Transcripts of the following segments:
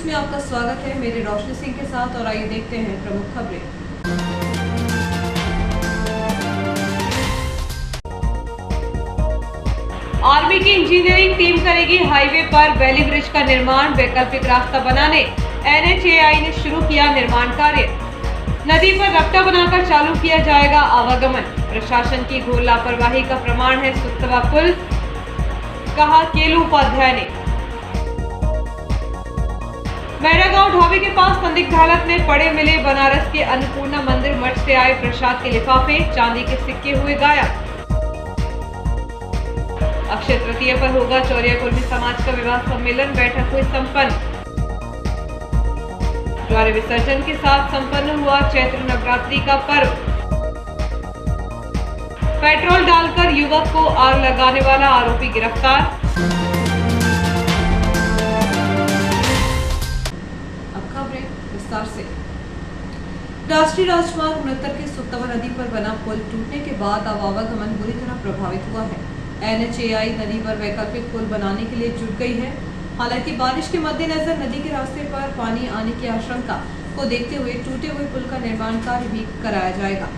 News में आपका स्वागत है। मेरे रोशनी सिंह के साथ और आइए देखते हैं प्रमुख खबरें। आर्मी की इंजीनियरिंग टीम करेगी हाईवे पर वैली ब्रिज का निर्माण। वैकल्पिक रास्ता बनाने NHAI ने शुरू किया निर्माण कार्य। नदी पर रपटा बनाकर चालू किया जाएगा आवागमन। प्रशासन की घोर लापरवाही का प्रमाण है सुतवा पुल, कहा केलू उपाध्याय ने। मैरागांव ढाबे के पास संदिग्ध हालत में पड़े मिले बनारस के अन्नपूर्णा मंदिर मठ से आए प्रसाद के लिफाफे, चांदी के सिक्के हुए गायब। अक्षय तृतीया पर होगा चौरिया कुर्मी समाज का विवाह सम्मेलन, बैठक हुई संपन्न। द्वार विसर्जन के साथ संपन्न हुआ चैत्र नवरात्रि का पर्व। पेट्रोल डालकर युवक को आग लगाने वाला आरोपी गिरफ्तार। अब खबरें विस्तार से। राष्ट्रीय राजमार्ग 69 के सुतवा नदी पर बना पुल टूटने के बाद आवागमन बुरी तरह प्रभावित हुआ है। NHAI नदी पर वैकल्पिक पुल बनाने के लिए जुट गई है। हालांकि बारिश के मद्देनजर नदी के रास्ते पर पानी आने की आशंका को देखते हुए टूटे हुए पुल का निर्माण कार्य भी कराया जाएगा।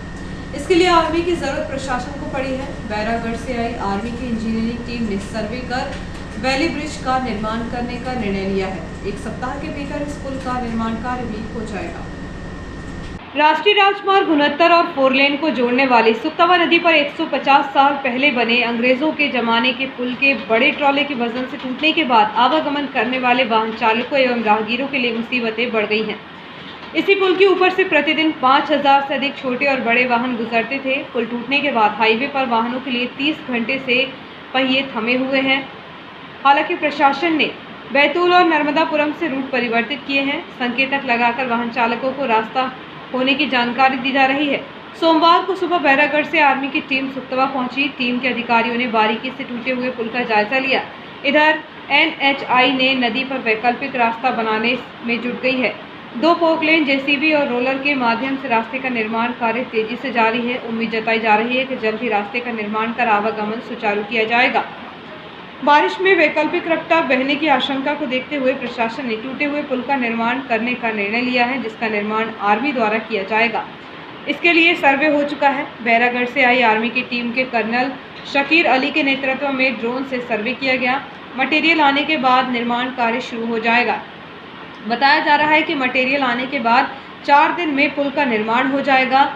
इसके लिए आर्मी की जरूरत प्रशासन को पड़ी है। बैरागढ़ से आई आर्मी की इंजीनियरिंग टीम ने सर्वे कर वैली ब्रिज का निर्माण करने का निर्णय लिया है। एक सप्ताह के भीतर इस पुल का निर्माण कार्य भी हो जाएगा। राष्ट्रीय राजमार्ग 69 और 4 लेन को जोड़ने वाली सुतवा नदी पर 150 साल पहले बने अंग्रेजों के जमाने के पुल के बड़े ट्रॉले के वजन से टूटने के बाद आवागमन करने वाले वाहन चालकों एवं राहगीरों के लिए मुसीबतें बढ़ गई हैं। इसी पुल के ऊपर से प्रतिदिन 5000 से अधिक छोटे और बड़े वाहन गुजरते थे। पुल टूटने के बाद हाईवे पर वाहनों के लिए 30 घंटे से पहिए थमे हुए हैं। हालांकि प्रशासन ने बैतूल और नर्मदापुरम से रूट परिवर्तित किए हैं। संकेतक लगाकर वाहन चालकों को रास्ता होने की जानकारी दी जा रही है। सोमवार को सुबह बैरागढ़ से आर्मी की टीम सुतवा पहुंची। टीम के अधिकारियों ने बारीकी से टूटे हुए पुल का जायजा लिया। इधर NHAI ने नदी पर वैकल्पिक रास्ता बनाने में जुट गई है। 2 पोकलेन JCB और रोलर के माध्यम से रास्ते का निर्माण कार्य तेजी से जारी है। उम्मीद जताई जा रही है कि जल्द ही रास्ते का निर्माण कर आवागमन सुचारू किया जाएगा। बारिश में वैकल्पिक रपटा बहने की आशंका को देखते हुए प्रशासन ने टूटे हुए पुल का निर्माण करने का निर्णय लिया है, जिसका निर्माण आर्मी द्वारा किया जाएगा। इसके लिए सर्वे हो चुका है। बैरागढ़ से आई आर्मी की टीम के कर्नल शकीर अली के नेतृत्व में ड्रोन से सर्वे किया गया। मटेरियल आने के बाद निर्माण कार्य शुरू हो जाएगा। बताया जा रहा है कि मटेरियल आने के बाद 4 दिन में पुल का निर्माण हो जाएगा।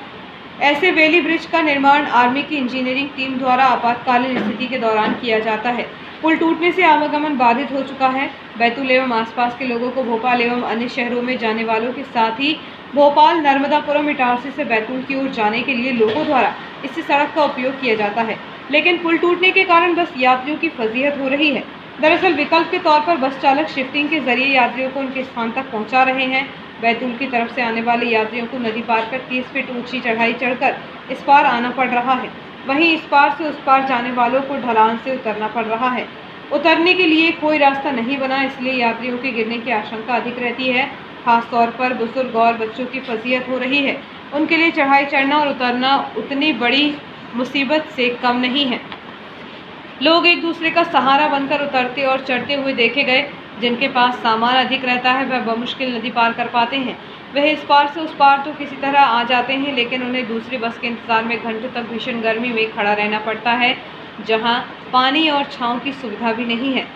ऐसे वैली ब्रिज का निर्माण आर्मी की इंजीनियरिंग टीम द्वारा आपातकालीन स्थिति के दौरान किया जाता है। पुल टूटने से आवागमन बाधित हो चुका है। बैतूल एवं आसपास के लोगों को भोपाल एवं अन्य शहरों में जाने वालों के साथ ही भोपाल, नर्मदापुरम, इटारसी से बैतूल की ओर जाने के लिए लोगों द्वारा इसी सड़क का उपयोग किया जाता है। लेकिन पुल टूटने के कारण बस यात्रियों की फजीहत हो रही है। दरअसल विकल्प के तौर पर बस चालक शिफ्टिंग के जरिए यात्रियों को उनके स्थान तक पहुँचा रहे हैं। बैतूल की तरफ से आने वाले यात्रियों को नदी पार कर 30 फीट ऊंची चढ़ाई चढ़कर इस पार आना पड़ रहा है। वहीं इस पार से उस पार जाने वालों को ढलान से उतरना पड़ रहा है। उतरने के लिए कोई रास्ता नहीं बना, इसलिए यात्रियों के गिरने की आशंका अधिक रहती है। खासतौर पर बुजुर्ग और बच्चों की फजीहत हो रही है। उनके लिए चढ़ाई चढ़ना और उतरना उतनी बड़ी मुसीबत से कम नहीं है। लोग एक दूसरे का सहारा बनकर उतरते और चढ़ते हुए देखे गए। जिनके पास सामान अधिक रहता है वह बमुश्किल नदी पार कर पाते हैं। वह इस पार से उस पार तो किसी तरह आ जाते हैं, लेकिन उन्हें दूसरी बस के इंतजार में घंटों तक भीषण गर्मी में खड़ा रहना पड़ता है, जहां पानी और छांव की सुविधा भी नहीं है।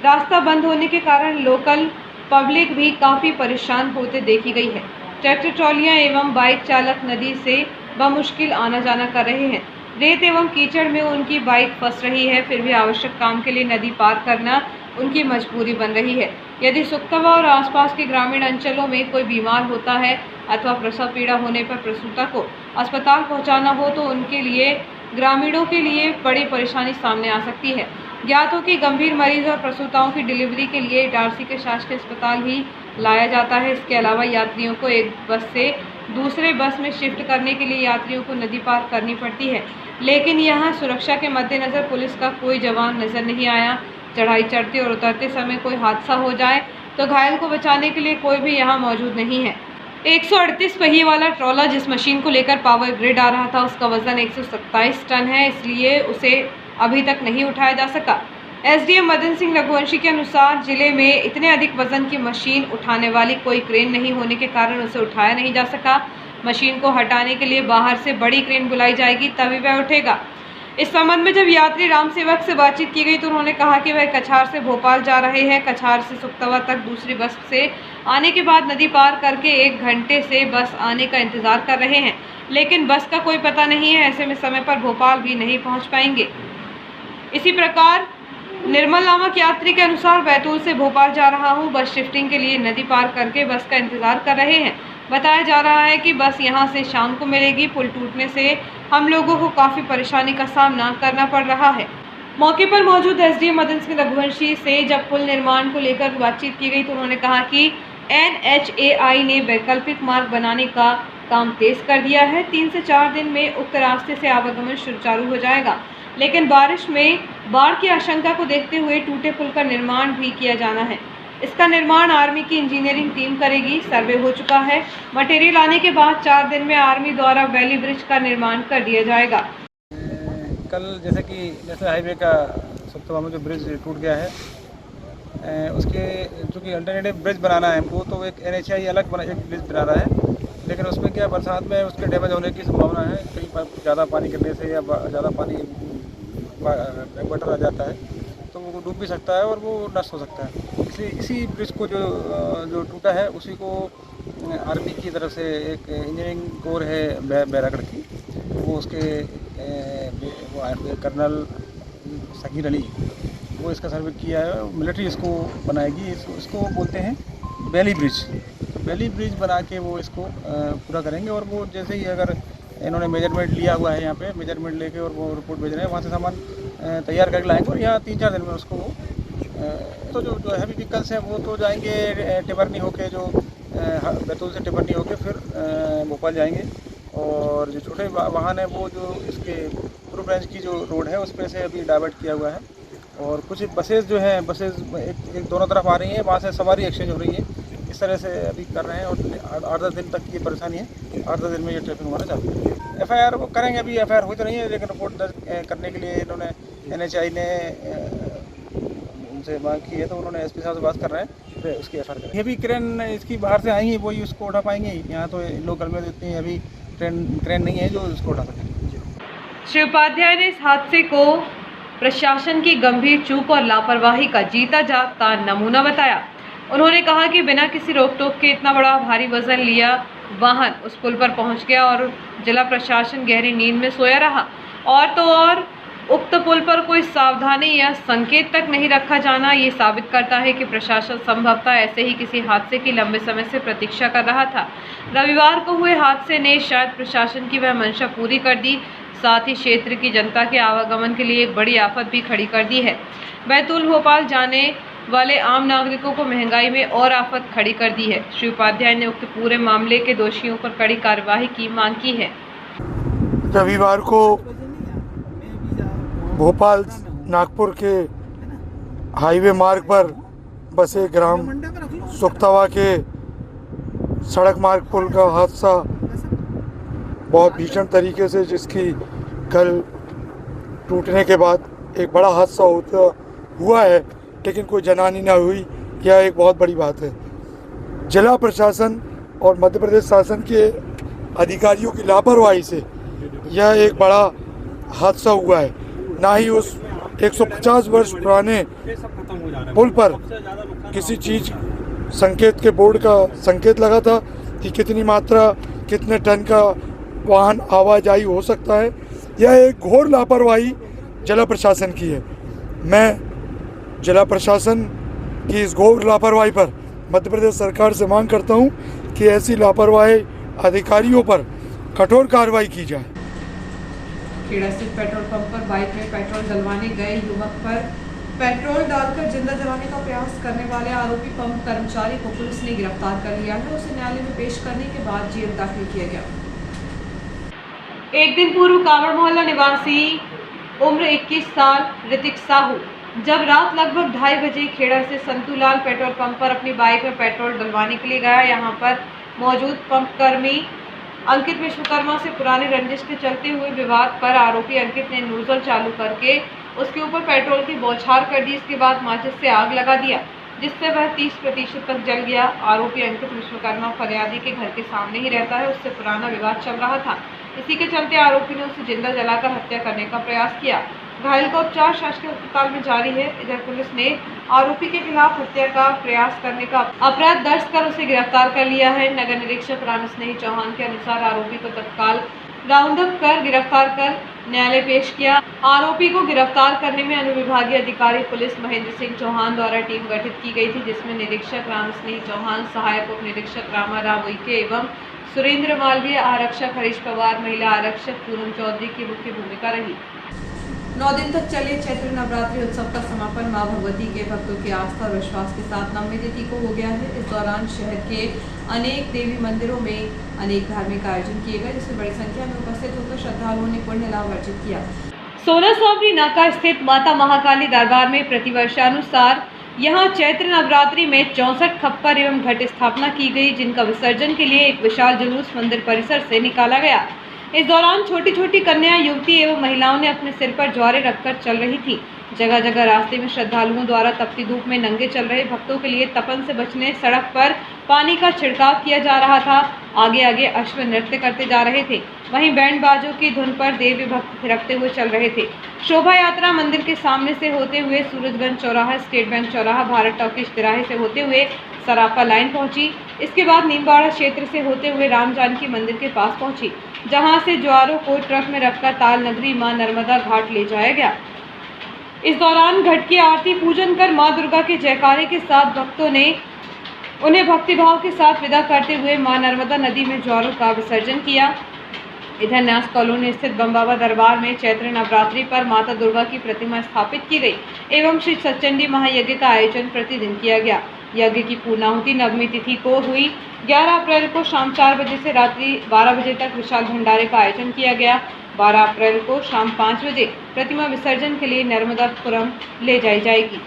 रास्ता बंद होने के कारण लोकल पब्लिक भी काफ़ी परेशान होते देखी गई है। ट्रैक्टर ट्रॉलियां एवं बाइक चालक नदी से बमुश्किल आना जाना कर रहे हैं। रेत एवं कीचड़ में उनकी बाइक फंस रही है, फिर भी आवश्यक काम के लिए नदी पार करना उनकी मजबूरी बन रही है। यदि सुतवा और आसपास के ग्रामीण अंचलों में कोई बीमार होता है अथवा प्रसव पीड़ा होने पर प्रसूता को अस्पताल पहुंचाना हो तो उनके लिए ग्रामीणों के लिए बड़ी परेशानी सामने आ सकती है। ज्ञात हो कि गंभीर मरीज और प्रसूताओं की डिलीवरी के लिए इटारसी के शासकीय अस्पताल ही लाया जाता है। इसके अलावा यात्रियों को एक बस से दूसरे बस में शिफ्ट करने के लिए यात्रियों को नदी पार करनी पड़ती है, लेकिन यहाँ सुरक्षा के मद्देनजर पुलिस का कोई जवान नजर नहीं आया। चढ़ाई चढ़ते और उतरते समय कोई हादसा हो जाए तो घायल को बचाने के लिए कोई भी यहाँ मौजूद नहीं है। 138 पहिए वाला ट्रॉलर जिस मशीन को लेकर पावर ग्रिड आ रहा था उसका वजन 127 टन है, इसलिए उसे अभी तक नहीं उठाया जा सका। एसडीएम मदन सिंह रघुवंशी के अनुसार जिले में इतने अधिक वजन की मशीन उठाने वाली कोई क्रेन नहीं होने के कारण उसे उठाया नहीं जा सका। मशीन को हटाने के लिए बाहर से बड़ी क्रेन बुलाई जाएगी तभी वह उठेगा। इस संबंध में जब यात्री राम सेवक से बातचीत की गई तो उन्होंने कहा कि वह कछार से भोपाल जा रहे हैं। कछार से सुक्तवा तक दूसरी बस से आने के बाद नदी पार करके 1 घंटे से बस आने का इंतजार कर रहे हैं, लेकिन बस का कोई पता नहीं है। ऐसे में समय पर भोपाल भी नहीं पहुंच पाएंगे। इसी प्रकार निर्मल नामक यात्री के अनुसार बैतूल से भोपाल जा रहा हूं, बस शिफ्टिंग के लिए नदी पार करके बस का इंतजार कर रहे हैं। बताया जा रहा है कि बस यहां से शाम को मिलेगी। पुल टूटने से हम लोगों को काफी परेशानी का सामना करना पड़ रहा है। मौके पर मौजूद एसडीएम मदन सिंह रघुवंशी से जब पुल निर्माण को लेकर बातचीत की गई तो उन्होंने कहा कि एनएचएआई ने वैकल्पिक मार्ग बनाने का काम तेज कर दिया है। 3 से 4 दिन में उक्त रास्ते से आवागमन सुचारू हो जाएगा, लेकिन बारिश में बाढ़ की आशंका को देखते हुए टूटे पुल का निर्माण भी किया जाना है। इसका निर्माण आर्मी की इंजीनियरिंग टीम करेगी। सर्वे हो चुका है। मटेरियल आने के बाद 4 दिन में आर्मी द्वारा वैली ब्रिज का निर्माण कर दिया जाएगा। कल जैसे कि नेशनल हाईवे का सुक्तवा में जो ब्रिज टूट गया है, उसके जो कि अल्टरनेटिव ब्रिज बनाना है हमको, तो एक एनएचएआई अलग एक ब्रिज बना रहा है, लेकिन उसमें क्या बरसात में उसके डैमेज होने की संभावना है। कहीं पर ज़्यादा पानी गिरने से या ज़्यादा पानी वाटर आ जाता है तो वो डूब भी सकता है और वो नष्ट हो सकता है। इसी ब्रिज को जो टूटा है उसी को आर्मी की तरफ से एक इंजीनियरिंग कोर है बैरागढ़ की, वो उसके वो कर्नल सकीर अली, वो इसका सर्वे किया है। मिलिट्री इसको बनाएगी। इसको बोलते हैं वैली ब्रिज। वैली ब्रिज बना के वो इसको पूरा करेंगे। और वो जैसे ही अगर इन्होंने मेजरमेंट लिया हुआ है, यहाँ पे मेजरमेंट लेके और वो रिपोर्ट भेज रहे हैं, वहाँ से सामान तैयार करके लाएंगे और यहाँ 3-4 दिन में उसको वो तो जो हैवी व्हीकल्स हैं वो तो जाएंगे टिबरनी होके, जो बैतूल से टिबरनी होके फिर भोपाल जाएंगे। और जो छोटे वाहन है वो जो इसके पूर्व ब्रांच की जो रोड है उस पर से अभी डाइवर्ट किया हुआ है। और कुछ बसेस जो हैं, बसेस एक दोनों तरफ आ रही हैं, वहाँ से सवारी एक्सचेंज हो रही है। इस तरह से अभी कर रहे हैं और 8-10 दिन तक की परेशानी है। 8-10 दिन में ये ट्रैफिक हमारा चालू है। एफआईआर वो करेंगे। अभी एफआईआर हुई तो नहीं है, लेकिन रिपोर्ट दर्ज करने के लिए इन्होंने एनएचआई ने उनसे मांग की है, तो उन्होंने एसपी साहब से बात कर रहे हैं, फिर उसकी एफआईआर करेंगे। ये भी क्रेन इसकी बाहर से आएंगी, वही उसको उठा पाएंगे। यहाँ तो लोकल में इतनी अभी ट्रेन नहीं है जो उसको उठा सके। श्री उपाध्याय ने इस हादसे को प्रशासन की गंभीर चूक और लापरवाही का जीता जागता नमूना बताया। उन्होंने कहा कि बिना किसी रोक टोक के इतना बड़ा भारी वजन लिया वाहन उस पुल पर पहुंच गया और जिला प्रशासन गहरी नींद में सोया रहा। और तो और उक्त पुल पर कोई सावधानी या संकेत तक नहीं रखा जाना ये साबित करता है कि प्रशासन संभवतः ऐसे ही किसी हादसे की लंबे समय से प्रतीक्षा कर रहा था। रविवार को हुए हादसे ने शायद प्रशासन की वह मंशा पूरी कर दी, साथ ही क्षेत्र की जनता के आवागमन के लिए एक बड़ी आफत भी खड़ी कर दी है। बैतूल भोपाल जाने वाले आम नागरिकों को महंगाई में और आफत खड़ी कर दी है। श्री उपाध्याय ने उक्त पूरे मामले के दोषियों पर कड़ी कार्रवाई की मांग की है। रविवार को भोपाल नागपुर के हाईवे मार्ग पर बसे ग्राम सुक्तवा के सड़क मार्ग पुल का हादसा बहुत भीषण तरीके से, जिसकी कल टूटने के बाद एक बड़ा हादसा हुआ है, लेकिन कोई जनहानि न हुई। यह एक बहुत बड़ी बात है। जिला प्रशासन और मध्य प्रदेश शासन के अधिकारियों की लापरवाही से यह एक बड़ा हादसा हुआ है। ना ही उस 150 वर्ष पुराने पुल पर किसी चीज़ संकेत के बोर्ड का संकेत लगा था कि कितनी मात्रा, कितने टन का वाहन आवाजाही हो सकता है। यह एक घोर लापरवाही जिला प्रशासन की है। मैं जिला प्रशासन की इस घोर लापरवाही पर मध्य प्रदेश सरकार से मांग करता हूं कि ऐसी लापरवाही अधिकारियों पर कठोर कार्रवाई की जाए। खेड़ा स्थित पेट्रोल पंप पर बाइक में पेट्रोल डलवाने गए युवक पर पेट्रोल डालकर जिंदा जलाने का प्रयास करने वाले आरोपी पंप कर्मचारी को पुलिस ने गिरफ्तार कर लिया है। उसे न्यायालय में पेश करने के बाद जेल दाखिल किया गया। एक दिन पूर्व कावड़ मोहल्ला निवासी उम्र 21 साल ऋतिक साहू जब रात लगभग 2:30 बजे खेड़ा से संतूलाल पेट्रोल पंप पर अपनी बाइक में पेट्रोल डलवाने के लिए गया। यहाँ पर मौजूद पंप कर्मी अंकित विश्वकर्मा से पुराने रंजिश के चलते हुए विवाद पर आरोपी अंकित ने नोजल चालू करके उसके ऊपर पेट्रोल की बौछार कर दी। इसके बाद माचिस से आग लगा दिया, जिससे वह 30% तक जल गया। आरोपी अंकित विश्वकर्मा फरियादी के घर के सामने ही रहता है। उससे पुराना विवाद चल रहा था। इसी के चलते आरोपी ने उसे जिंदा जलाकर हत्या करने का प्रयास किया। घायल का उपचार शासकीय अस्पताल में जारी है। इधर पुलिस ने आरोपी के खिलाफ हत्या का प्रयास करने का अपराध दर्ज कर उसे गिरफ्तार कर लिया है। नगर निरीक्षक राम स्नेही चौहान के अनुसार आरोपी को तत्काल राउंड अप कर गिरफ्तार कर न्यायालय पेश किया। आरोपी को गिरफ्तार करने में अनुविभागीय अधिकारी पुलिस महेंद्र सिंह चौहान द्वारा टीम गठित की गई थी, जिसमें निरीक्षक राम स्नेही चौहान, सहायक उप निरीक्षक रामा राव उइके एवं सुरेंद्र मालवीय, आरक्षक हरीश पवार, महिला आरक्षक पूनम चौधरी की मुख्य भूमिका रही। 9 दिन तक चले चैत्र नवरात्रि उत्सव का समापन मां भगवती के भक्तों की आस्था और विश्वास के साथ 9वीं तिथि को हो गया है। इस दौरान शहर के अनेक देवी मंदिरों में अनेक धार्मिक आयोजन किए गए, जिसमें बड़ी संख्या में उपस्थित होकर श्रद्धालुओं ने पुण्य लाभ अर्जित किया। 16 सांवरी नाका स्थित माता महाकाली दरबार में प्रतिवर्षानुसार यहाँ चैत्र नवरात्रि में 64 खप्पर एवं घट स्थापना की गई, जिनका विसर्जन के लिए एक विशाल जुलूस मंदिर परिसर से निकाला गया। इस दौरान छोटी छोटी कन्या, युवती एवं महिलाओं ने अपने सिर पर ज्वारे रखकर चल रही थी। जगह जगह रास्ते में श्रद्धालुओं द्वारा तपती धूप में नंगे चल रहे भक्तों के लिए तपन से बचने सड़क पर पानी का छिड़काव किया जा रहा था। आगे आगे अश्व नृत्य करते जा रहे थे। वहीं बैंड बाजों की धुन पर देवी भक्त थिरकते हुए चल रहे थे। शोभा यात्रा मंदिर के सामने से होते हुए सूरजगंज चौराहा, स्टेट बैंक चौराहा, भारत टॉकीज तिराहे से होते हुए सराफा लाइन पहुंची। इसके बाद नीमबाड़ा क्षेत्र से होते हुए राम जानकी मंदिर के पास पहुंची, जहां से ज्वारों को ट्रक में रखकर ताल नगरी मां नर्मदा घाट ले जाया गया। इस दौरान घट की आरती पूजन कर मां दुर्गा के जयकारे के साथ भक्तों ने उन्हें भक्तिभाव के साथ विदा करते हुए मां नर्मदा नदी में ज्वारों का विसर्जन किया। इधर न्यास कॉलोनी स्थित बमबाबा दरबार में चैत्र नवरात्रि पर माता दुर्गा की प्रतिमा स्थापित की गई एवं श्री सचंडी महायज्ञ का आयोजन प्रतिदिन किया गया। यज्ञ की पूर्णाहुति 9वीं तिथि को हुई। 11 अप्रैल को शाम 4 बजे से रात्रि 12 बजे तक विशाल भंडारे का आयोजन किया गया। 12 अप्रैल को शाम 5 बजे प्रतिमा विसर्जन के लिए नर्मदापुरम ले जाई जाएगी।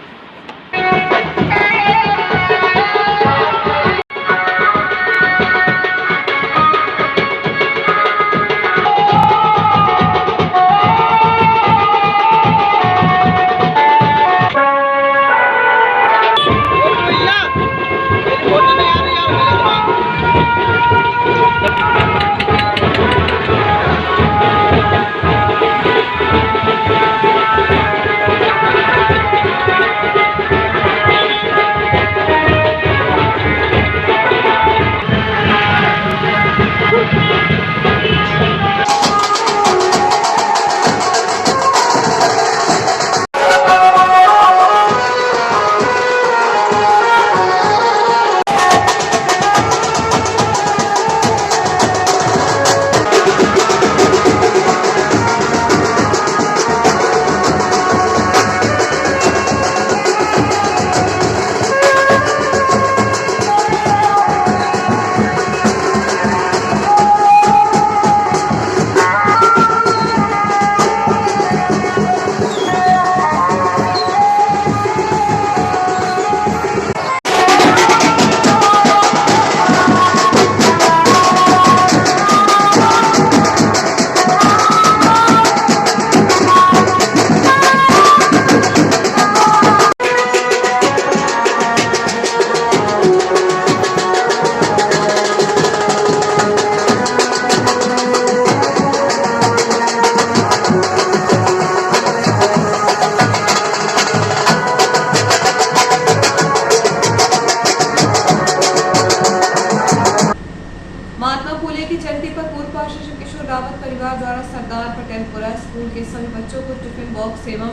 रावत परिवार द्वारा सरदार पटेलपुरा स्कूल के सभी बच्चों को टिफिन बॉक्स एवं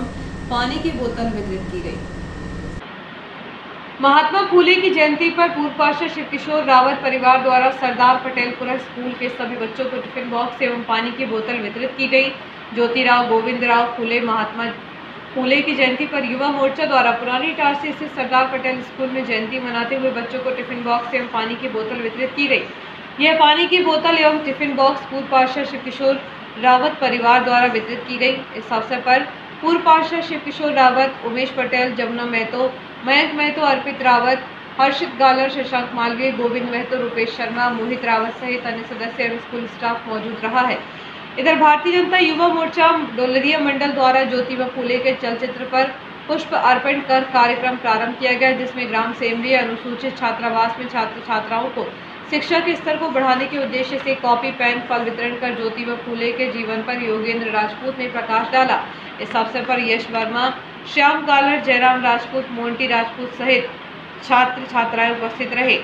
पानी की बोतल वितरित की गई। महात्मा फूले की जयंती पर पूर्व पार्षद शिव किशोर रावत परिवार द्वारा सरदार पटेलपुरा स्कूल के सभी बच्चों को टिफिन बॉक्स एवं पानी की बोतल वितरित की गई। ज्योतिराव गोविंदराव फूले महात्मा फूले की जयंती पर युवा मोर्चा द्वारा पुरानी इटारसी स्थित सरदार पटेल स्कूल में जयंती मनाते हुए बच्चों को टिफिन बॉक्स एवं पानी की बोतल वितरित की गई। यह पानी की बोतल एवं टिफिन बॉक्स पूर्व पार्षद शिव किशोर रावत परिवार द्वारा वितरित की गई। इस अवसर पर पूर्व पार्षद शिव किशोर रावत, उमेश पटेल, जमुना महतो, मयंक महतो, अर्पित रावत, हर्षित गालर, शशांक मालवीय, गोविंद महतो, रुपेश शर्मा, मोहित रावत सहित अन्य सदस्य एवं स्कूल स्टाफ मौजूद रहा है। इधर भारतीय जनता युवा मोर्चा डोलरिया मंडल द्वारा ज्योतिबा फूले के चलचित्र पर पुष्प अर्पण कर कार्यक्रम प्रारंभ किया गया, जिसमें ग्राम सेमरी अनुसूचित छात्रावास में छात्र छात्राओं को शिक्षा के स्तर को बढ़ाने के उद्देश्य से कॉपी पेन फल वितरण कर ज्योतिबा फूले के जीवन पर योगेंद्र राजपूत ने प्रकाश डाला। इस अवसर पर यश वर्मा, श्याम गालर, जयराम राजपूत, मोंटी राजपूत सहित छात्र छात्राएं उपस्थित रहे।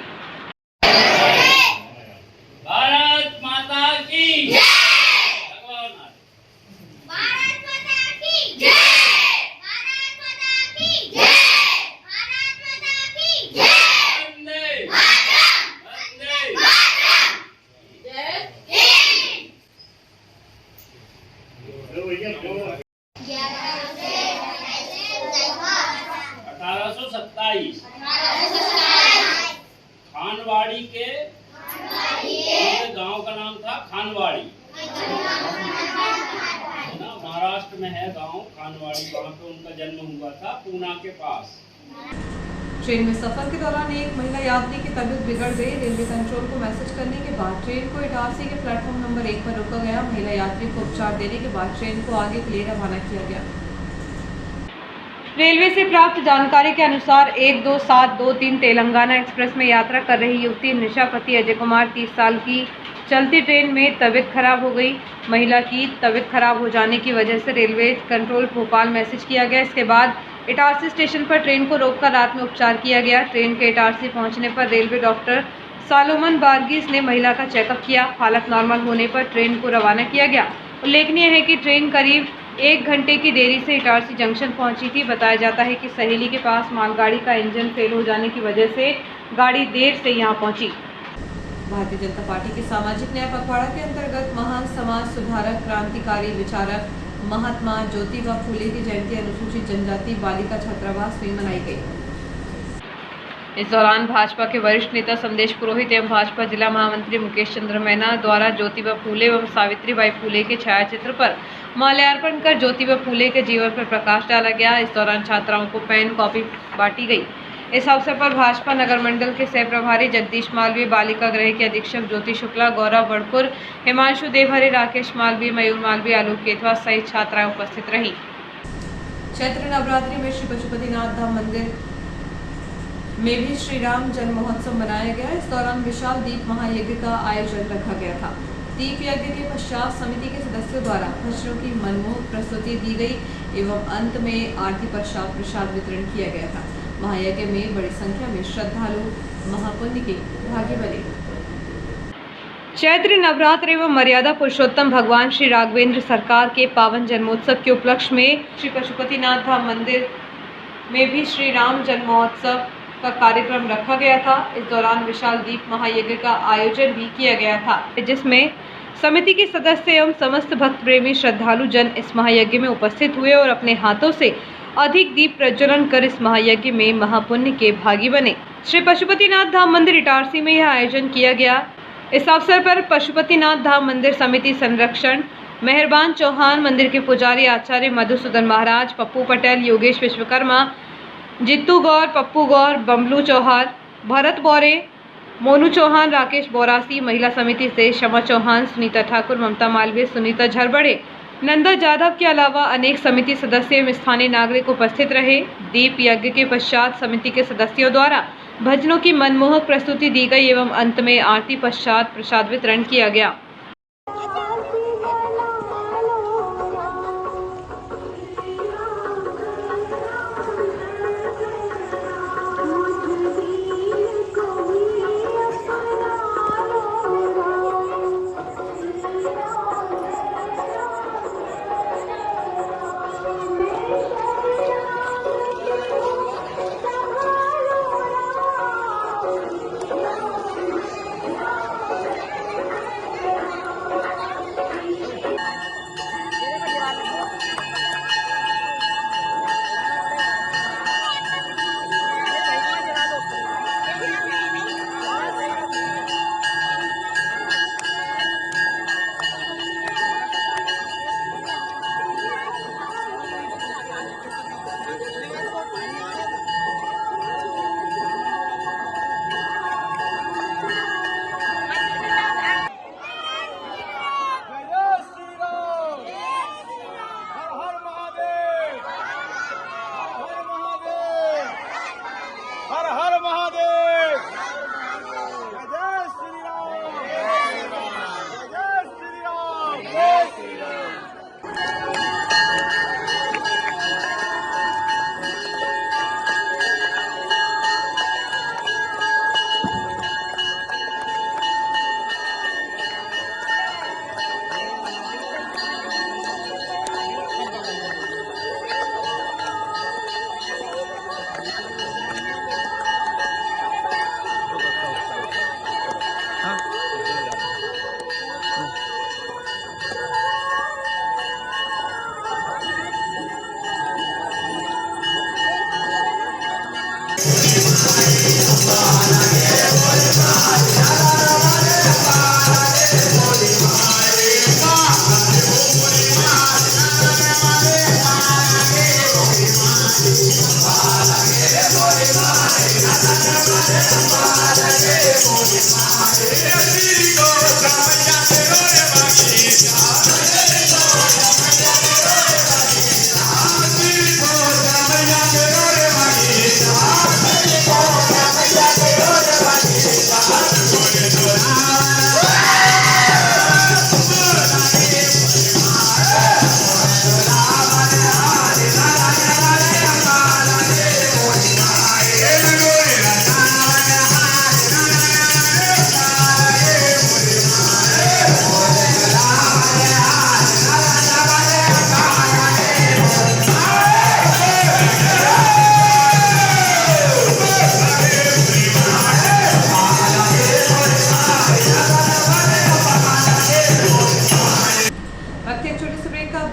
भारत माता की जय। भारत माता की जय। भारत माता की जय। भारत माता की जय। वंदे मातरम। वंदे मातरम। जय हिंद। 1827 खानवाड़ी के गांव का नाम था खानवाड़ी, ना महाराष्ट्र में है गांव खानवाड़ी, वहाँ पे उनका जन्म हुआ था पूना के पास। ट्रेन में सफर के दौरान एक महिला यात्री की तबीयत बिगड़ गई। रेलवे कंट्रोल को मैसेज करने के बाद ट्रेन को इटारसी के प्लेटफॉर्म नंबर 1 पर रोका गया। महिला यात्री को उपचार देने के बाद ट्रेन को आगे के लिए रवाना किया गया। रेलवे से प्राप्त जानकारी के अनुसार 12723 तेलंगाना एक्सप्रेस में यात्रा कर रही युवती निशा पति अजय कुमार 30 साल की चलती ट्रेन में तबीयत खराब हो गई। महिला की तबीयत खराब हो जाने की वजह से रेलवे कंट्रोल भोपाल मैसेज किया गया। इसके बाद इटारसी स्टेशन पर ट्रेन को रोककर रात में उपचार किया गया। ट्रेन के इटारसी पहुंचने पर रेलवे डॉक्टर सालोमन बारगीस ने महिला का चेकअप किया। हालत नॉर्मल होने पर ट्रेन को रवाना किया गया। उल्लेखनीय है कि ट्रेन करीब 1 घंटे की देरी से इटारसी जंक्शन पहुंची थी। बताया जाता है कि सहेली के पास मालगाड़ी का इंजन फेल हो जाने की वजह से गाड़ी देर से यहां पहुंची। भारतीय जनता पार्टी के सामाजिक न्याय पखवाड़ा के अंतर्गत महान समाज सुधारक, क्रांतिकारी विचारक महात्मा ज्योतिबा फूले की जयंती अनुसूचित जनजाति बालिका छात्रावास में मनाई गई। इस दौरान भाजपा के वरिष्ठ नेता संदेश पुरोहित एवं भाजपा जिला महामंत्री मुकेश चंद्र मैना द्वारा ज्योतिबा फूले एवं सावित्रीबाई फूले के छायाचित्र पर माल्यार्पण कर ज्योतिबा फूले के जीवन पर प्रकाश डाला गया। इस दौरान छात्राओं को पेन कॉपी बांटी गई। इस अवसर पर भाजपा नगर मंडल के सह प्रभारी जगदीश मालवीय, बालिका गृह के अधीक्षक ज्योति शुक्ला, गौरव बड़कुर, हिमांशु देवहरे, राकेश मालवीय, मयूर मालवीय, आलोक केतवा सहित छात्राएं उपस्थित रही। चैत्र नवरात्रि में श्री पशुपतिनाथ धाम मंदिर में भी श्री राम जन्म महोत्सव मनाया गया। इस दौरान विशाल दीप महायज्ञ का आयोजन रखा गया था। दीप यज्ञ के पश्चात समिति के सदस्यों द्वारा भजनों की मनमोहक प्रस्तुति दी गई एवं अंत में आरती पश्चात प्रसाद वितरण किया गया था। महायज्ञ में बड़ी संख्या में श्रद्धालु महापुण्य के भागी बने। चैत्र नवरात्र एवं मर्यादा पुरुषोत्तम भगवान श्री राघवेंद्र सरकार के पावन जन्मोत्सव के उपलक्ष्य में श्री पशुपतिनाथ धाम मंदिर में भी श्री राम जन्म महोत्सव का कार्यक्रम रखा गया था। इस दौरान विशाल दीप महायज्ञ का आयोजन भी किया गया था, जिसमें समिति के सदस्य एवं समस्त भक्त प्रेमी श्रद्धालु जन इस महायज्ञ में उपस्थित हुए और अपने हाथों से अधिक दीप प्रज्वलन कर इस महायज्ञ में महापुण्य के भागी बने। श्री पशुपतिनाथ धाम मंदिर इटारसी में यह आयोजन किया गया। इस अवसर पर पशुपतिनाथ धाम मंदिर समिति संरक्षण मेहरबान चौहान, मंदिर के पुजारी आचार्य मधुसूदन महाराज, पप्पू पटेल, योगेश विश्वकर्मा, जित्तू गौर, पप्पू गौर, बमलू चौहान, भरत बोरे, मोनू चौहान, राकेश बोरासी, महिला समिति से शमा चौहान, सुनीता ठाकुर, ममता मालवीय, सुनीता झरबड़े, नंदा जाधव के अलावा अनेक समिति सदस्य एवं स्थानीय नागरिक उपस्थित रहे। दीप यज्ञ के पश्चात समिति के सदस्यों द्वारा भजनों की मनमोहक प्रस्तुति दी गई एवं अंत में आरती पश्चात प्रसाद वितरण किया गया।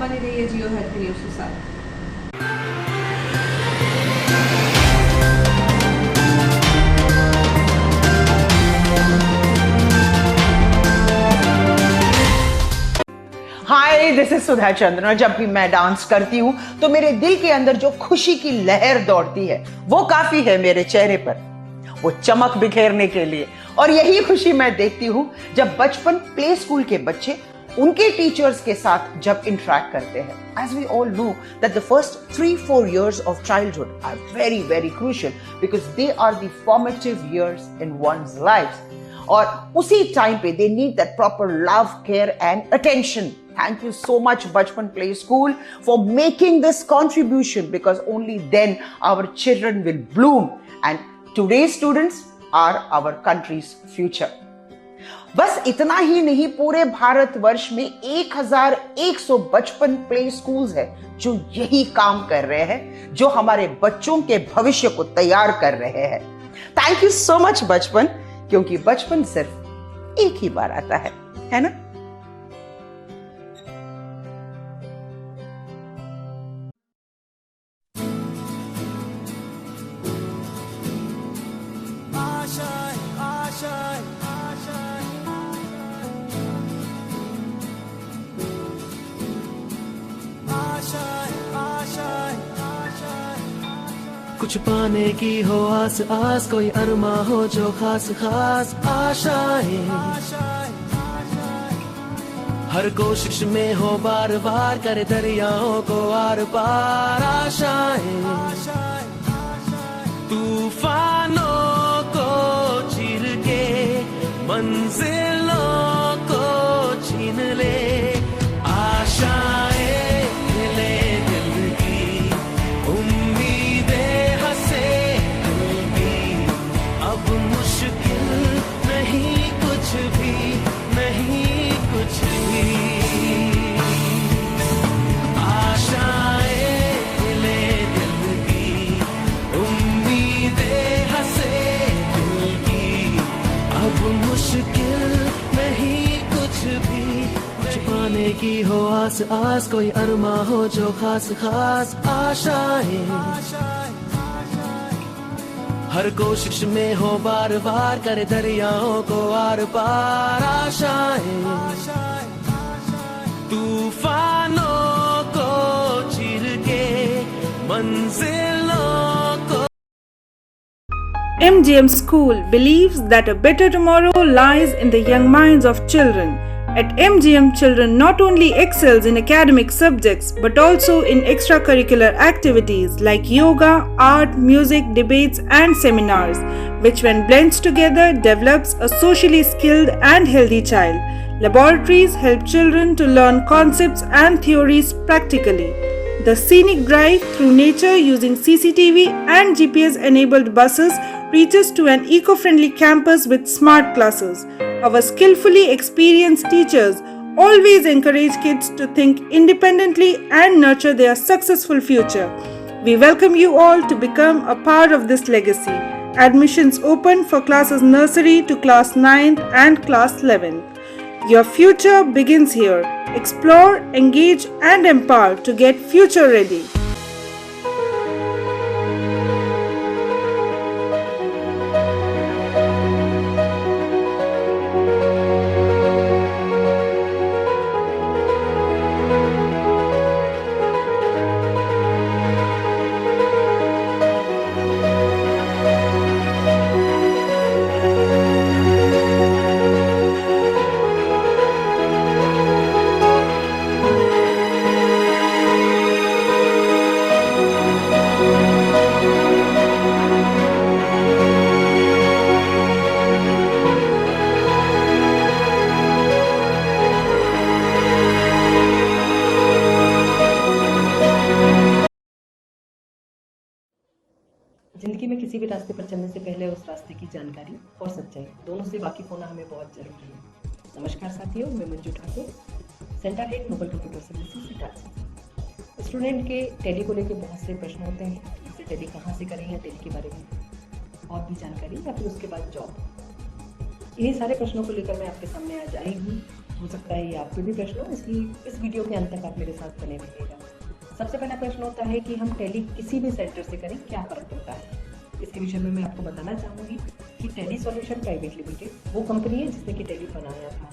बने रहिए जियो हेल्थ न्यूज के साथ। हाय, दिस इज सुधा चंद्रन। और जब भी मैं डांस करती हूँ तो मेरे दिल के अंदर जो खुशी की लहर दौड़ती है वो काफी है मेरे चेहरे पर, वो चमक बिखेरने के लिए। और यही खुशी मैं देखती हूँ जब बचपन प्ले स्कूल के बच्चे उनके टीचर्स के साथ जब इंटरेक्ट करते हैं। As we all know that the first 3-4 years of childhood are very very crucial because they are the formative years in one's life. और उसी टाइम पे they need that proper love, care and attention. Thank you so much Bachpan Play School for making this contribution, because only then our children will bloom and today's students are our country's future. बस इतना ही नहीं, पूरे भारतवर्ष में 1100 बचपन play schools है जो यही काम कर रहे हैं, जो हमारे बच्चों के भविष्य को तैयार कर रहे हैं। थैंक यू सो मच बचपन, क्योंकि बचपन सिर्फ एक ही बार आता है ना? कुछ पाने की हो आस आस, कोई अरमा हो जो खास खास आशाएं, हर कोशिश में हो बार बार, करे दरियाओं को आर पार आशाएं, तूफानों को चीर के मंजिलों को छीन ले, आशाएं ले दिल की, उम्मीदें हंसे दिल की, अब मुश्किल नहीं कुछ भी, नहीं कुछ भी, आशाएं ले दिल की, उम्मीदें हंसे दिल की, अब मुश्किल नहीं कुछ भी, कुछ पाने की हो आस आस, कोई अरमा हो जो खास खास आशाएं, हर कोशिश में हो बार बार, करे दरियाओं को आर पार आशाएं, तूफानों को चीर के मंजिलों को। MGM School believes that a better tomorrow lies in the young minds of children. At MGM, children not only excels in academic subjects but also in extracurricular activities like yoga, art, music, debates and seminars, which when blends together develops a socially skilled and healthy child. Laboratories help children to learn concepts and theories practically. The scenic drive through nature using CCTV and GPS-enabled buses reaches to an eco-friendly campus with smart classes. Our skillfully experienced teachers always encourage kids to think independently and nurture their successful future. We welcome you all to become a part of this legacy. Admissions open for classes nursery to class 9th and class 11th. Your future begins here. Explore, engage and empower to get future ready. जिंदगी में किसी भी रास्ते पर चलने से पहले उस रास्ते की जानकारी और सच्चाई दोनों से वाकिफ होना हमें बहुत जरूरी है। नमस्कार साथियों, मैं Manju Thakur, centre head Noble Computer Services से रांची। स्टूडेंट के टेली को लेकर बहुत से प्रश्न होते हैं, जैसे टेली कहाँ से करें या टेली के बारे में और भी जानकारी या फिर उसके बाद जॉब। इन्हीं सारे प्रश्नों को लेकर मैं आपके सामने आज आई हूँ हो सकता है ये आपके भी प्रश्न हो, इसलिए इस वीडियो के अंत तक आप मेरे साथ बने रहिएगा। सबसे पहला प्रश्न होता है कि हम टैली किसी भी सेंटर से करें क्या फ़र्क पड़ता है। इसके विषय में मैं आपको बताना चाहूँगी कि टैली सॉल्यूशन प्राइवेट लिमिटेड वो कंपनी है जिसने कि टैली बनाया था,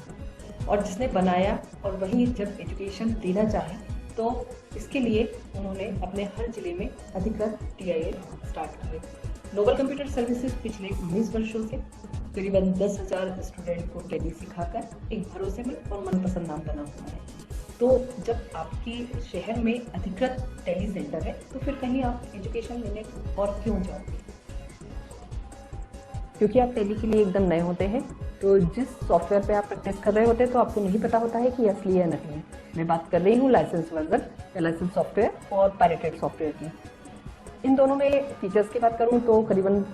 और जिसने बनाया और वही जब एजुकेशन देना चाहे तो इसके लिए उन्होंने अपने हर जिले में अधिकृत TIL स्टार्ट किए। नोबल कंप्यूटर सर्विसेज पिछले 19 वर्षों से करीबन 10,000 स्टूडेंट को टैली सिखाकर एक भरोसेमंद और मनपसंद नाम बना हुआ है। तो जब आपके शहर में अधिकृत टैली सेंटर है तो फिर कहीं आप एजुकेशन लेने और क्यों जाओगे, क्योंकि आप टैली के लिए एकदम नए होते हैं। तो जिस सॉफ्टवेयर पे आप प्रैक्टिस कर रहे होते हैं तो आपको नहीं पता होता है कि असली है नकली। मैं बात कर रही हूँ लाइसेंस वर्जन या लाइसेंस सॉफ्टवेयर और पायरेटेड सॉफ्टवेयर की। इन दोनों में फीचर्स की बात करूँ तो करीबन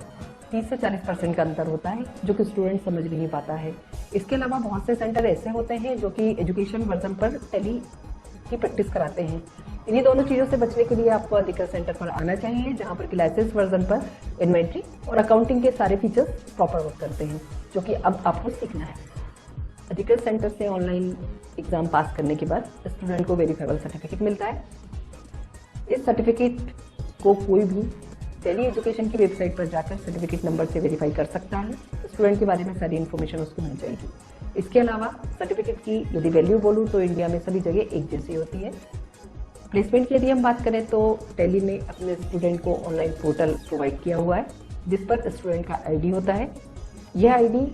30 से 40% का अंतर होता है जो कि स्टूडेंट समझ नहीं पाता है। इसके अलावा बहुत से सेंटर ऐसे होते हैं जो कि एजुकेशन वर्जन पर टैली की प्रैक्टिस कराते हैं। इन्हीं दोनों चीज़ों से बचने के लिए आपको अधिकृत सेंटर पर आना चाहिए जहाँ पर कि लाइसेंस वर्जन पर इन्वेंट्री और अकाउंटिंग के सारे फीचर्स प्रॉपर वर्क करते हैं, जो कि अब आपको सीखना है। अधिकृत सेंटर से ऑनलाइन एग्ज़ाम पास करने के बाद स्टूडेंट को वेरीफाइबल सर्टिफिकेट मिलता है। इस सर्टिफिकेट को कोई भी टैली एजुकेशन की वेबसाइट पर जाकर सर्टिफिकेट नंबर से वेरीफाई कर सकता है। स्टूडेंट के बारे में सारी इन्फॉर्मेशन उसको मिल जाएगी। इसके अलावा सर्टिफिकेट की यदि वैल्यू बोलूँ तो इंडिया में सभी जगह एक जैसी होती है। प्लेसमेंट की यदि हम बात करें तो टैली ने अपने स्टूडेंट को ऑनलाइन पोर्टल प्रोवाइड किया हुआ है जिस पर स्टूडेंट का ID होता है। यह ID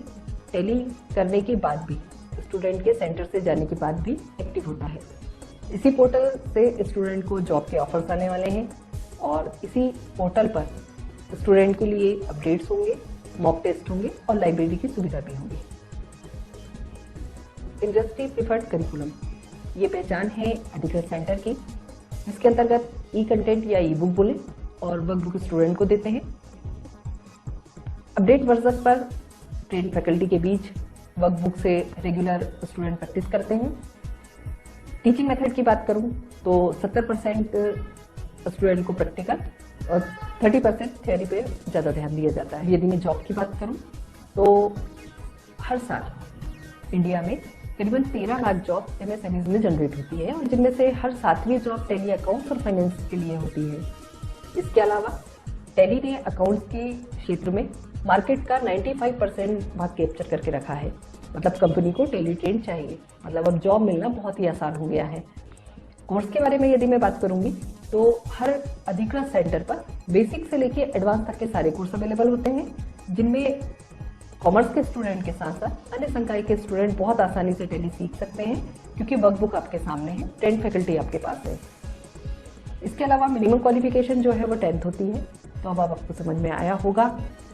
टैली करने के बाद भी स्टूडेंट के सेंटर से जाने के बाद भी एक्टिव होता है। इसी पोर्टल से स्टूडेंट को जॉब के ऑफर्स आने वाले हैं और इसी पोर्टल पर स्टूडेंट के लिए अपडेट्स होंगे, मॉक टेस्ट होंगे और लाइब्रेरी की सुविधा भी होगी। इंडस्ट्री प्रिफर्ड करिकुलम ये पहचान है अधिकृत सेंटर की, जिसके अंतर्गत कंटेंट या बुक बोले और वर्कबुक स्टूडेंट को देते हैं। अपडेट वर्जन पर ट्रेन फैकल्टी के बीच वर्कबुक से रेगुलर स्टूडेंट प्रैक्टिस करते हैं। टीचिंग मेथड की बात करूं तो 70% स्टूडेंट को प्रैक्टिकल और 30% थ्योरी पे ज़्यादा ध्यान दिया जाता है। यदि मैं जॉब की बात करूं तो हर साल इंडिया में करीबन 13 लाख जॉब MSMEs में जनरेट होती है और जिनमें से हर 7वीं जॉब टैली अकाउंट्स और फाइनेंस के लिए होती है। इसके अलावा टैली ने अकाउंट्स के क्षेत्र में मार्केट का 95% भाग कैप्चर करके रखा है। मतलब कंपनी को टैली ट्रेन चाहिए, मतलब अब जॉब मिलना बहुत ही आसान हो गया है। कोर्स के बारे में यदि मैं बात करूंगी तो हर अधिकृत सेंटर पर बेसिक से लेकर एडवांस तक के सारे कोर्स अवेलेबल होते हैं, जिनमें कॉमर्स के स्टूडेंट के साथ साथ अन्य संकाय के स्टूडेंट बहुत आसानी से टैली सीख सकते हैं क्योंकि वर्कबुक आपके सामने है, ट्रेंड फैकल्टी आपके पास है। इसके अलावा मिनिमम क्वालिफिकेशन जो है वो 10th होती है। तो अब आपको समझ में आया होगा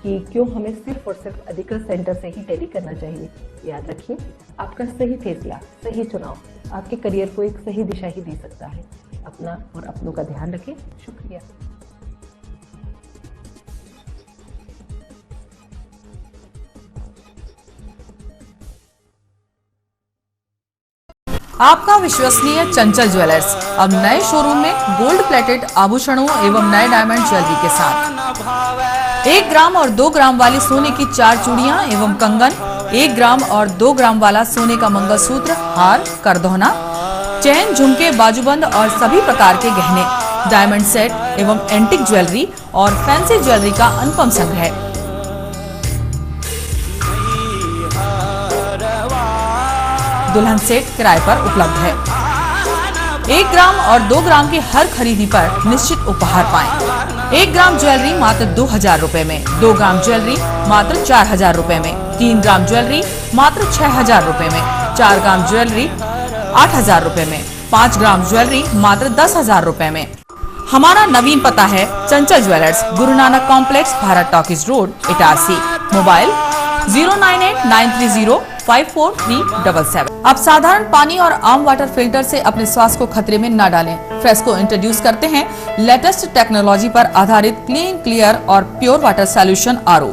कि क्यों हमें सिर्फ और सिर्फ अधिकृत सेंटर से ही टैली करना चाहिए। याद रखिए, आपका सही फैसला, सही चुनाव आपके करियर को एक सही दिशा ही दे सकता है। अपना और अपनों का ध्यान रखें। शुक्रिया। आपका विश्वसनीय चंचल ज्वेलर्स अब नए शोरूम में गोल्ड प्लेटेड आभूषणों एवं नए डायमंड ज्वेलरी के साथ 1 ग्राम और 2 ग्राम वाली सोने की 4 चूड़ियां एवं कंगन, 1 ग्राम और 2 ग्राम वाला सोने का मंगलसूत्र, हार, करदौना, चैन, झुमके, बाजूबंद और सभी प्रकार के गहने, डायमंड सेट एवं एंटिक ज्वेलरी और फैंसी ज्वेलरी का अनुपम संग्रह। दुल्हन सेट किराए पर उपलब्ध है। 1 ग्राम और 2 ग्राम की हर खरीदी पर निश्चित उपहार पाएं। 1 ग्राम ज्वेलरी मात्र 2,000 रुपए में, 2 ग्राम ज्वेलरी मात्र 4,000 रुपए में, 3 ग्राम ज्वेलरी मात्र 6,000 रुपए में, 4 ग्राम ज्वेलरी 8,000 रुपए में, 5 ग्राम ज्वेलरी मात्र 10,000 रुपए में। हमारा नवीन पता है चंचल jewellers, Guru Nanak complex, Bharat talkies road, Itarsi. Mobile 09893054377। अब साधारण पानी और आम वाटर फिल्टर से अपने स्वास्थ्य को खतरे में न डालें। फ्रेस्को इंट्रोड्यूस करते हैं लेटेस्ट टेक्नोलॉजी पर आधारित क्लीन, क्लियर और pure water solution RO,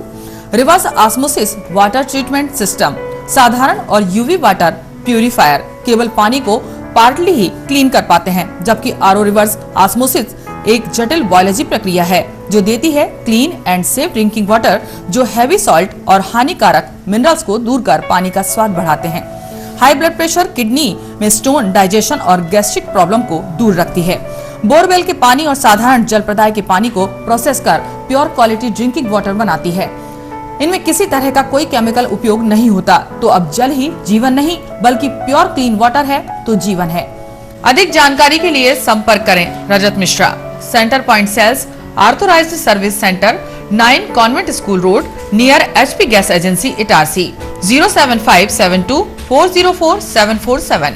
reverse osmosis water treatment system, साधारण और UV वाटर प्यूरिफायर केवल पानी को पार्टली ही क्लीन कर पाते हैं, जबकि RO रिवर्स ऑस्मोसिस एक जटिल बायोलॉजी प्रक्रिया है जो देती है clean and safe drinking water जो हैवी सॉल्ट और हानिकारक मिनरल्स को दूर कर पानी का स्वाद बढ़ाते हैं। हाई ब्लड प्रेशर, किडनी में स्टोन, डाइजेशन और गैस्ट्रिक प्रॉब्लम को दूर रखती है। बोरवेल के पानी और साधारण जल प्रदाय के पानी को प्रोसेस कर प्योर क्वालिटी ड्रिंकिंग वाटर बनाती है। इनमें किसी तरह का कोई केमिकल उपयोग नहीं होता। तो अब जल ही जीवन नहीं बल्कि प्योर क्लीन वाटर है तो जीवन है। अधिक जानकारी के लिए संपर्क करें Rajat Mishra, centre point sales, authorised service centre, 9 convent school road, near HP gas agency, Itarsi, 07572404747।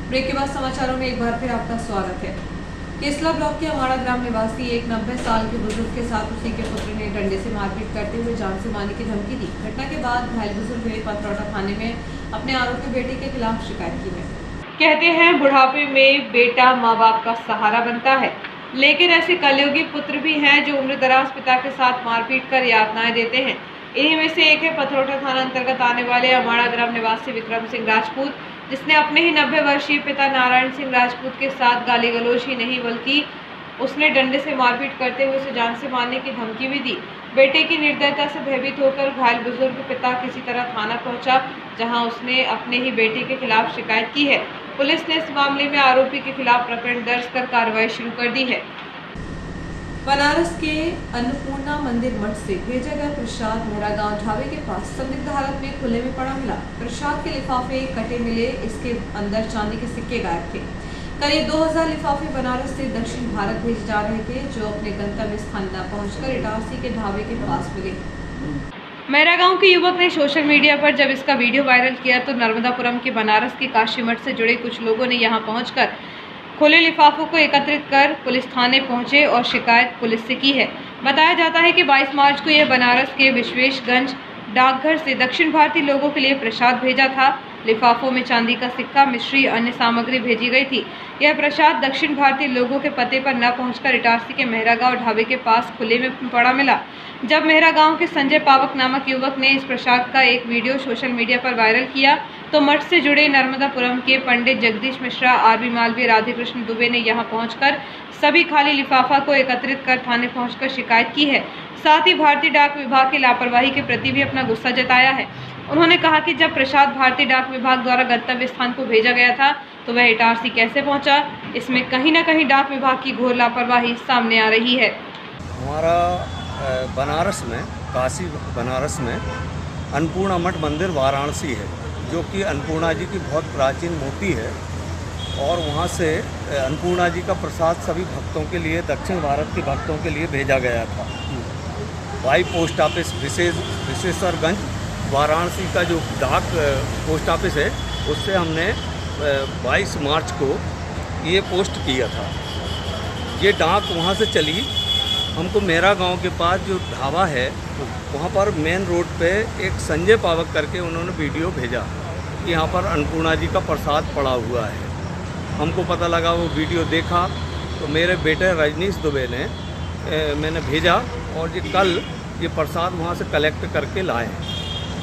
Break के बाद समाचारों में एक बार फिर आपका स्वागत है। केसला ब्लॉक के अमाड़ा ग्राम निवासी एक 90 साल के बुजुर्ग के साथ उसी के पुत्र ने डंडे से मारपीट करते हुए जान से मारने की धमकी दी। घटना के बाद घायल बुजुर्ग ने पथरौटा थाने में अपने आरोपी बेटे के खिलाफ शिकायत की है। कहते हैं बुढ़ापे में बेटा माँ बाप का सहारा बनता है, लेकिन ऐसे कलयुगी पुत्र भी हैं जो उम्रदराज पिता के साथ मारपीट कर यातनाएं देते हैं। इन्हीं में से एक है पथरौटा थाना अंतर्गत आने वाले अमाड़ा ग्राम निवासी विक्रम सिंह राजपूत, जिसने अपने ही 90 वर्षीय पिता नारायण सिंह राजपूत के साथ गाली गलौज ही नहीं बल्कि उसने डंडे से मारपीट करते हुए उसे जान से मारने की धमकी भी दी। बेटे की निर्दयता से भयभीत होकर घायल बुजुर्ग पिता किसी तरह थाना पहुंचा, जहां उसने अपने ही बेटे के खिलाफ शिकायत की है। पुलिस ने इस मामले में आरोपी के खिलाफ प्रकरण दर्ज कर कार्रवाई शुरू कर दी है। बनारस के अन्नपूर्णा मंदिर मठ से भेजा गया प्रसाद मेहरा गांव ढाबे के पास संदिग्ध हालत में खुले में पड़ा मिला। प्रसाद के लिफाफे कटे मिले, इसके अंदर चांदी के सिक्के गायब थे। करीब 2000 लिफाफे बनारस से दक्षिण भारत भेजे जा रहे थे, जो अपने गंतव्य स्थान न पहुंचकर इटारसी के ढाबे के पास मिले। मेहरा गांव के युवक ने सोशल मीडिया पर जब इसका वीडियो वायरल किया तो नर्मदापुरम के बनारस के काशी मठ से जुड़े कुछ लोगों ने यहां पहुंचकर खुले लिफाफों को एकत्रित कर पुलिस थाने पहुंचे और शिकायत पुलिस से की है। बताया जाता है कि 22 मार्च को यह बनारस के विश्वेशगंज डाकघर से दक्षिण भारतीय लोगों के लिए प्रसाद भेजा था। लिफाफों में चांदी का सिक्का, मिश्री, अन्य सामग्री भेजी गई थी। यह प्रसाद दक्षिण भारतीय लोगों के पते पर न पहुंचकर इटारसी के मेहरा गांव ढाबे के पास खुले में पड़ा मिला। जब मेहरा गांव के संजय पावक नामक युवक ने इस प्रसाद का एक वीडियो सोशल मीडिया पर वायरल किया तो मठ से जुड़े नर्मदापुरम के पंडित जगदीश मिश्रा, आरबी मालवीय, राधेकृष्ण दुबे ने यहां पहुंचकर सभी खाली लिफाफा को एकत्रित कर थाने पहुंचकर शिकायत की है। साथ ही भारतीय डाक विभाग की लापरवाही के प्रति भी अपना गुस्सा जताया है। उन्होंने कहा कि जब प्रसाद भारतीय डाक विभाग द्वारा गंतव्य स्थान को भेजा गया था तो वह इटारसी कैसे पहुंचा, इसमें कहीं न कहीं डाक विभाग की घोर लापरवाही सामने आ रही है। हमारा बनारस में, काशी बनारस में अन्नपूर्णा मठ मंदिर वाराणसी है, जो कि अन्नपूर्णा जी की बहुत प्राचीन मूर्ति है और वहाँ से अन्नपूर्णा जी का प्रसाद सभी भक्तों के लिए, दक्षिण भारत के भक्तों के लिए भेजा गया था। Via post office Visheshwarganj Varanasi का जो डाक पोस्ट ऑफिस है, उससे हमने 22 मार्च को ये पोस्ट किया था। ये डाक वहाँ से चली, हमको मेरा गांव के पास जो ढाबा है वहाँ पर मेन रोड पे एक संजय पावक करके उन्होंने वीडियो भेजा कि यहाँ पर अन्नपूर्णा जी का प्रसाद पड़ा हुआ है। हमको पता लगा, वो वीडियो देखा तो मेरे बेटे रजनीश दुबे ने मैंने भेजा और ये कल ये प्रसाद वहाँ से कलेक्ट करके लाए।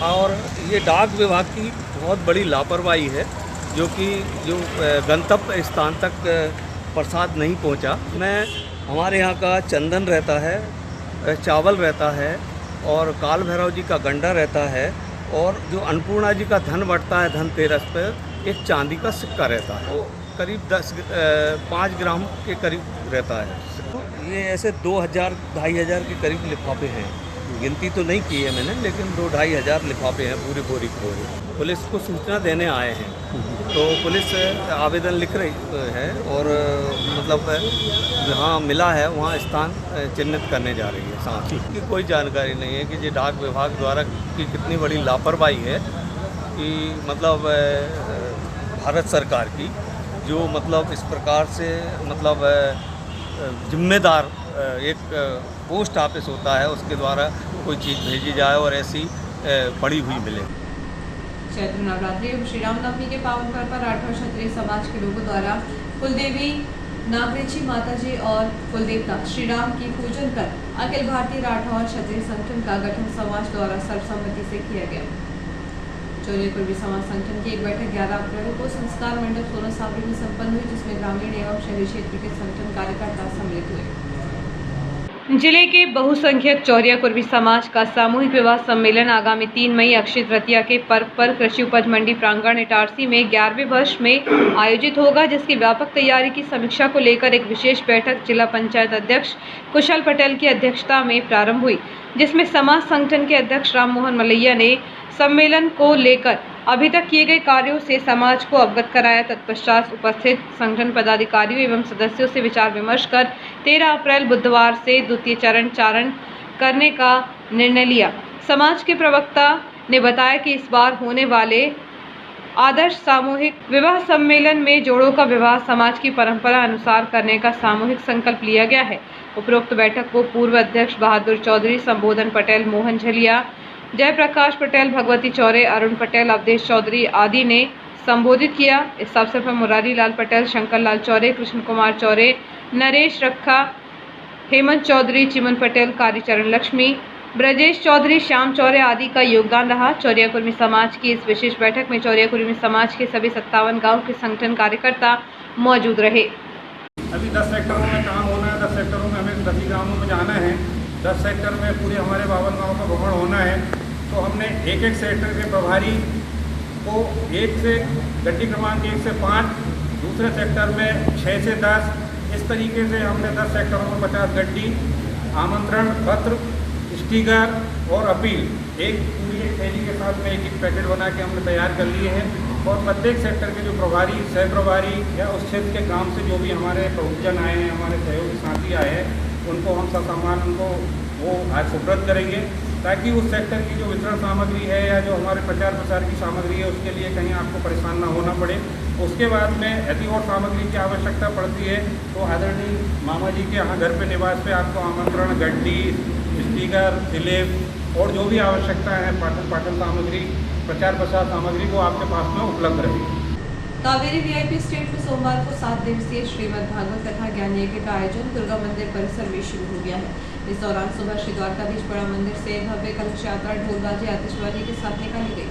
और ये डाक विभाग की बहुत बड़ी लापरवाही है, जो कि गंतव्य स्थान तक प्रसाद नहीं पहुँचा। हमारे यहाँ का चंदन रहता है, चावल रहता है और काल भैरव जी का गंडा रहता है, और जो अन्नपूर्णा जी का धन बटता है धनतेरस पर एक चांदी का सिक्का रहता है, करीब 5 ग्राम के करीब रहता है। तो ये ऐसे 2000-2500 के करीब लिफाफे हैं। गिनती तो नहीं की है मैंने, लेकिन 2-2500 लिफाफे हैं पूरी बोरी। पुलिस को सूचना देने आए हैं तो पुलिस आवेदन लिख रही है और मतलब जहाँ मिला है वहाँ स्थान चिन्हित करने जा रही है। साथ ही की कोई जानकारी नहीं है कि ये डाक विभाग द्वारा की कितनी बड़ी लापरवाही है कि मतलब भारत सरकार की, जो मतलब इस प्रकार से मतलब जिम्मेदार एक पोस्ट ऑफिस होता है उसके द्वारा कोई चीज़ भेजी जाए और ऐसी पड़ी हुई मिले। चैत्र नवरात्रि एवं श्री रामनवमी के पावन पर्व पर राठौर क्षत्रिय समाज के लोगों द्वारा कुलदेवी नागरेची माताजी और कुलदेवता श्री राम की पूजन कर अखिल भारतीय राठौर क्षत्रिय संगठन का गठन समाज द्वारा सर्वसम्मति से किया गया। चौरिया कुर्मी समाज संगठन की एक बैठक 11 अप्रैल को संस्कार मंडप सोना सावरी में संपन्न हुई, जिसमें ग्रामीण एवं शहरी क्षेत्र के संगठन कार्यकर्ता सम्मिलित हुए। जिले के बहुसंख्यक चौरिया कुर्मी समाज का सामूहिक विवाह सम्मेलन आगामी 3 मई अक्षय तृतीया के पर्व पर कृषि उपज मंडी प्रांगण इटारसी में 11वें वर्ष में आयोजित होगा, जिसकी व्यापक तैयारी की समीक्षा को लेकर एक विशेष बैठक जिला पंचायत अध्यक्ष कुशल पटेल की अध्यक्षता में प्रारंभ हुई, जिसमें समाज संगठन के अध्यक्ष राम मोहन मलैया ने सम्मेलन को लेकर अभी तक किए गए कार्यों से समाज को अवगत कराया। तत्पश्चात उपस्थित संगठन पदाधिकारियों एवं सदस्यों से विचार विमर्श कर 13 अप्रैल बुधवार से द्वितीय चरण चारण करने का निर्णय लिया। समाज के प्रवक्ता ने बताया कि इस बार होने वाले आदर्श सामूहिक विवाह सम्मेलन में जोड़ों का विवाह समाज की परंपरा अनुसार करने का सामूहिक संकल्प लिया गया है। उपरोक्त बैठक को पूर्व अध्यक्ष बहादुर चौधरी, संबोधन पटेल, मोहन झलिया, जयप्रकाश पटेल, भगवती चौरे, अरुण पटेल, अवधेश चौधरी आदि ने संबोधित किया। इस अवसर पर मुरारी लाल पटेल, शंकर लाल चौरे, कृष्ण कुमार चौरे, नरेश रखा, हेमंत चौधरी, चिमन पटेल, कालीचरण लक्ष्मी, ब्रजेश चौधरी, श्याम चौरे आदि का योगदान रहा। चौरिया कुर्मी समाज की इस विशेष बैठक में चौरिया कुर्मी समाज के सभी 57 गाँव के संगठन कार्यकर्ता मौजूद रहे। अभी 10 सेक्टरों में काम होना है, 10 सेक्टरों में हमें 10 गाँवों में जाना है, 10 सेक्टर में पूरे हमारे 52 गाँव का भ्रमण होना है। तो हमने एक सेक्टर के प्रभारी को 1 से गड्डी क्रमांक 1 से 5, दूसरे सेक्टर में 6 से 10, इस तरीके से हमने 10 सेक्टरों में 50 गड्डी, आमंत्रण पत्र, स्टिकर और अपील पूरी एक थैली के साथ में एक पैकेट बना के हमने तैयार कर लिए हैं। और प्रत्येक सेक्टर के जो प्रभारी, सह प्रभारी या उस क्षेत्र के गांव से जो भी हमारे प्रबुद्धजन आए हैं, हमारे सहयोगी साथी आए हैं, उनको हम ससामान उनको वो आज सुपुर्द करेंगे, ताकि उस सेक्टर की जो वितरण सामग्री है या जो हमारे प्रचार प्रसार की सामग्री है उसके लिए कहीं आपको परेशान ना होना पड़े। उसके बाद में यदि और सामग्री की आवश्यकता पड़ती है तो आदरणीय मामा जी के यहाँ घर पे निवास पे आपको आमंत्रण, गड्डी, स्टिकर, स्लिप और जो भी आवश्यकता है पाठन सामग्री, प्रचार प्रसार सामग्री वो आपके पास में उपलब्ध रहेगी। कावेरी वीआईपी स्टेट में सोमवार को 7 दिवसीय श्रीमद् भागवत कथा ज्ञान यज्ञ का आयोजन दुर्गा मंदिर परिसर में शुरू हो गया है। इस दौरान सुबह श्री द्वारकाधीश बड़ा मंदिर से भव्य कलश यात्रा ढोलबाजी आतिशबाजी के साथ निकाली गई।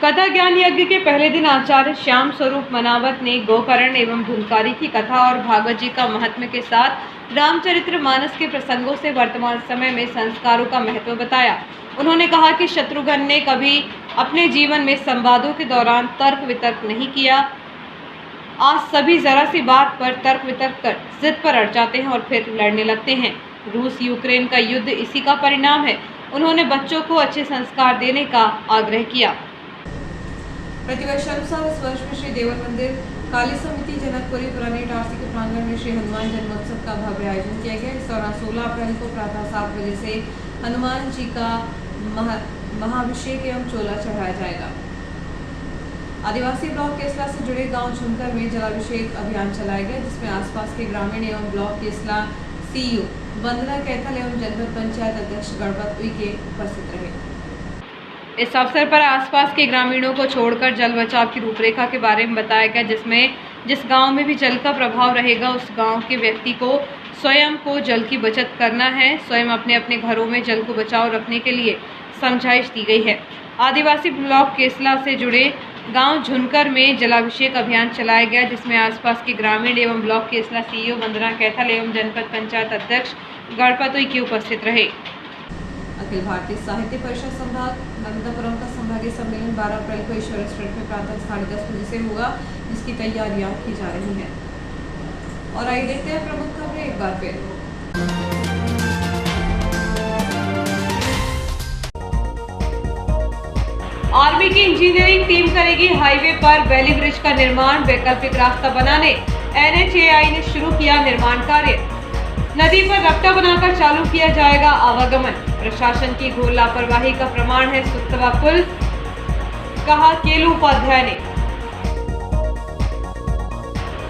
कथा ज्ञान यज्ञ के पहले दिन आचार्य श्याम स्वरूप मनावत ने गोकर्ण एवं धुनकारी की कथा और भागवत जी का महात्म्य के साथ रामचरित्र मानस के प्रसंगों से वर्तमान समय में संस्कारों का महत्व बताया। उन्होंने कहा कि शत्रुघ्न ने कभी अपने जीवन में संवादों के दौरान तर्क वितर्क नहीं किया। आज सभी जरा सी बात पर तर्क वितर्क कर जिद पर अड़ जाते हैं और फिर लड़ने लगते हैं। रूस यूक्रेन का युद्ध इसी का परिणाम है। उन्होंने बच्चों को अच्छे संस्कार देने का आग्रह किया। प्रतिवर्षानुसार इस वर्ष में श्री देवर मंदिर काली समिति जनकपुरी पुरानी इटारसी के प्रांगण में श्री हनुमान जन्मोत्सव का भव्य आयोजन किया गया। इस दौरान 16 अप्रैल को प्रातः 7 बजे से हनुमान जी का महाभिषेक एवं चोला चढ़ाया जाएगा। आदिवासी ब्लॉक केसला से जुड़े गांव झुनकर में जलाभिषेक अभियान चलाया गया, जिसमें आसपास के ग्रामीण एवं ब्लॉक केसला सीईओ वंदना कैथल एवं जनपद पंचायत अध्यक्ष गणपत उइके उपस्थित रहे। इस अवसर पर आसपास के ग्रामीणों को छोड़कर जल बचाव की रूपरेखा के बारे में बताया गया, जिसमें जिस गांव में भी जल का प्रभाव रहेगा उस गांव के व्यक्ति को स्वयं को जल की बचत करना है। स्वयं अपने अपने घरों में जल को बचाव रखने के लिए समझाइश दी गई है। आदिवासी ब्लॉक केसला से जुड़े गांव झुनकर में जलाभिषेक अभियान चलाया गया, जिसमें आसपास के ग्रामीण एवं ब्लॉक केसला सीईओ वंदना कैथल एवं जनपद पंचायत अध्यक्ष गणपत उइके उपस्थित रहे। अखिल भारतीय साहित्य परिषद संभाग नर्मदापुरम का संभागीय सम्मेलन 12 अप्रैल को ईश्वर रेस्टोरेंट में प्रातः 10:30 बजे से होगा, जिसकी तैयारियां की जा रही हैं। और आइए देखते हैं प्रमुख खबरें एक बार फिर। आर्मी की इंजीनियरिंग टीम करेगी हाईवे पर वैली ब्रिज का निर्माण। वैकल्पिक रास्ता बनाने NHAI ने शुरू किया निर्माण कार्य। नदी पर रपटा बनाकर चालू किया जाएगा आवागमन। प्रशासन की घोर लापरवाही का प्रमाण है सुतवा पुल, कहा केलू उपाध्याय ने।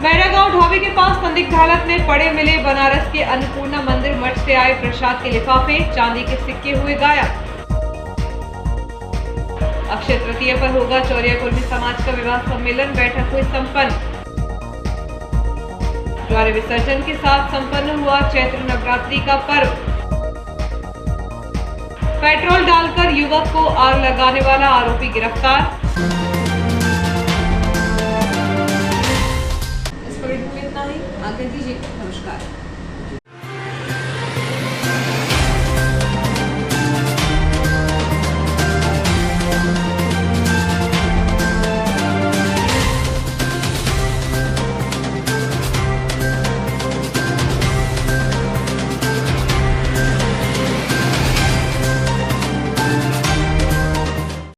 मैरागांव ढाबे के पास संदिग्ध हालत में पड़े मिले बनारस के अन्नपूर्णा मंदिर मठ से आए प्रसाद के लिफाफे, चांदी के सिक्के हुए गायब। अक्षय तृतीया पर होगा चौरिया कुर्मी समाज का विवाह सम्मेलन, बैठक हुई संपन्न। द्वार विसर्जन के साथ संपन्न हुआ चैत्र नवरात्रि का पर्व। पेट्रोल डालकर युवक को आग लगाने वाला आरोपी गिरफ्तार। इजाजत दीजिए। नमस्कार।